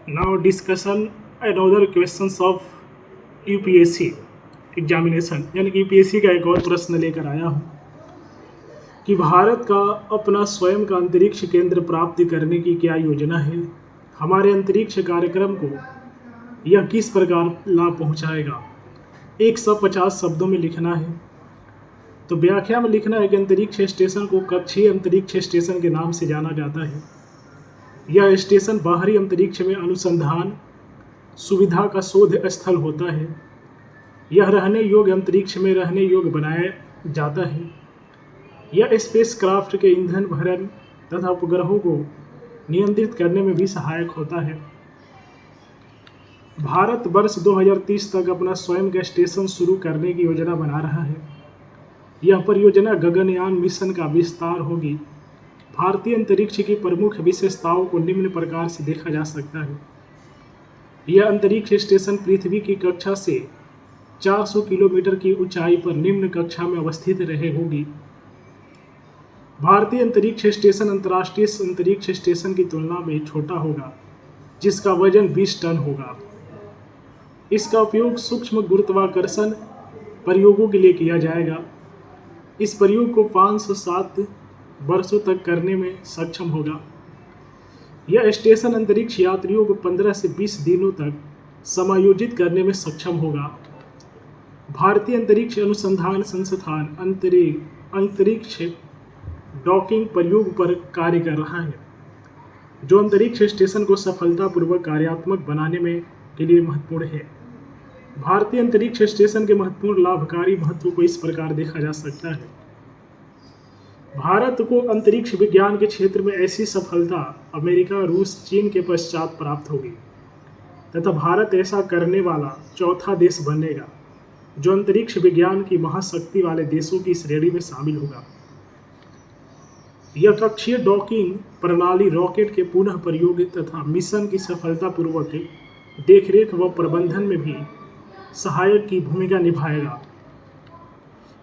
Now discussion another questions of UPSC examination यानी कि UPSC का एक और प्रश्न लेकर आया हूँ कि भारत का अपना स्वयं का अंतरिक्ष केंद्र प्राप्त करने की क्या योजना है। हमारे अंतरिक्ष कार्यक्रम को यह किस प्रकार लाभ पहुँचाएगा। 150 शब्दों में लिखना है। तो व्याख्या में लिखना है कि अंतरिक्ष स्टेशन को कक्षीय अंतरिक्ष स्टेशन के नाम से जाना जाता है। यह स्टेशन बाहरी अंतरिक्ष में अनुसंधान सुविधा का शोध स्थल होता है। यह रहने योग्य अंतरिक्ष में रहने योग्य बनाया जाता है। यह स्पेसक्राफ्ट के ईंधन भरण तथा उपग्रहों को नियंत्रित करने में भी सहायक होता है। भारत वर्ष 2030 तक अपना स्वयं का स्टेशन शुरू करने की योजना बना रहा है। यह परियोजना गगनयान मिशन का विस्तार होगी। भारतीय अंतरिक्ष की प्रमुख विशेषताओं को निम्न प्रकार से देखा जा सकता है। यह अंतरिक्ष स्टेशन पृथ्वी की कक्षा से 400 किलोमीटर की ऊंचाई पर निम्न कक्षा में अवस्थित रहे होगी। भारतीय अंतरिक्ष स्टेशन अंतर्राष्ट्रीय अंतरिक्ष स्टेशन की तुलना में छोटा होगा, जिसका वजन 20 टन होगा। इसका उपयोग सूक्ष्म गुरुत्वाकर्षण प्रयोगों के लिए किया जाएगा। इस प्रयोग को 507 वर्षों तक करने में सक्षम होगा। यह स्टेशन अंतरिक्ष यात्रियों को 15 से 20 दिनों तक समायोजित करने में सक्षम होगा। भारतीय अंतरिक्ष अनुसंधान संस्थान अंतरिक्ष डॉकिंग प्रयोग पर कार्य कर रहा है, जो अंतरिक्ष स्टेशन को सफलतापूर्वक कार्यात्मक बनाने में के लिए महत्वपूर्ण है। भारतीय अंतरिक्ष स्टेशन के महत्वपूर्ण लाभकारी महत्व को इस प्रकार देखा जा सकता है। भारत को अंतरिक्ष विज्ञान के क्षेत्र में ऐसी सफलता अमेरिका, रूस, चीन के पश्चात प्राप्त होगी तथा भारत ऐसा करने वाला चौथा देश बनेगा जो अंतरिक्ष विज्ञान की महाशक्ति वाले देशों की श्रेणी में शामिल होगा। यह कक्षीय डॉकिंग प्रणाली रॉकेट के पुनः प्रयोग तथा मिशन की सफलतापूर्वक देखरेख व प्रबंधन में भी सहायक की भूमिका निभाएगा।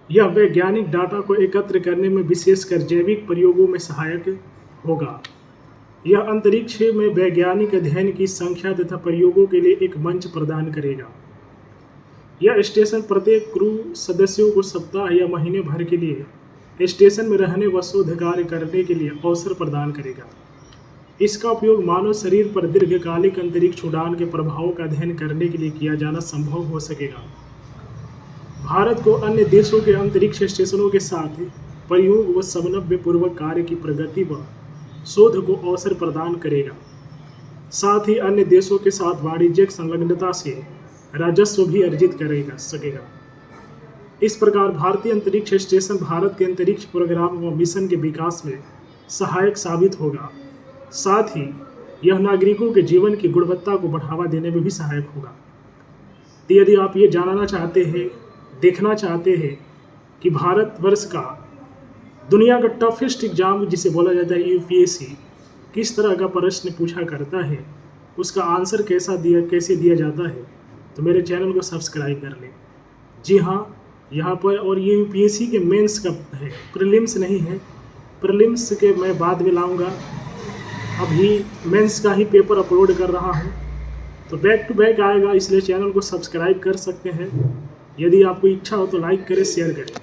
यह वैज्ञानिक डाटा को एकत्र करने में विशेषकर जैविक प्रयोगों में सहायक होगा। यह अंतरिक्ष में वैज्ञानिक अध्ययन की संख्या तथा प्रयोगों के लिए एक मंच प्रदान करेगा। यह स्टेशन प्रत्येक क्रू सदस्यों को सप्ताह या महीने भर के लिए स्टेशन में रहने व शोध कार्य करने के लिए अवसर प्रदान करेगा। इसका उपयोग मानव शरीर पर दीर्घकालिक अंतरिक्ष उड़ान के प्रभावों का अध्ययन करने के लिए किया जाना संभव हो सकेगा। भारत को अन्य देशों के अंतरिक्ष स्टेशनों के साथ प्रयोग व समन्वय पूर्वक कार्य की प्रगति व शोध को अवसर प्रदान करेगा। साथ ही अन्य देशों के साथ वाणिज्यिक संलग्नता से राजस्व भी अर्जित करेगा सकेगा। इस प्रकार भारतीय अंतरिक्ष स्टेशन भारत के अंतरिक्ष प्रोग्राम व मिशन के विकास में सहायक साबित होगा। साथ ही यह नागरिकों के जीवन की गुणवत्ता को बढ़ावा देने में भी सहायक होगा। तो यदि आप ये जानना चाहते हैं, देखना चाहते हैं कि भारतवर्ष का दुनिया का टफेस्ट एग्जाम जिसे बोला जाता है यूपीएससी किस तरह का प्रश्न पूछा करता है, उसका आंसर कैसे दिया जाता है, तो मेरे चैनल को सब्सक्राइब कर लें। जी हाँ, यहाँ पर और ये यूपीएससी के मेंस का है, प्रीलिम्स नहीं है। प्रीलिम्स के मैं बाद में लाऊंगा, अभी मेंस का ही पेपर अपलोड कर रहा हूँ, तो बैक टू बैक आएगा, इसलिए चैनल को सब्सक्राइब कर सकते हैं। यदि आपको इच्छा हो तो लाइक करें, शेयर करें।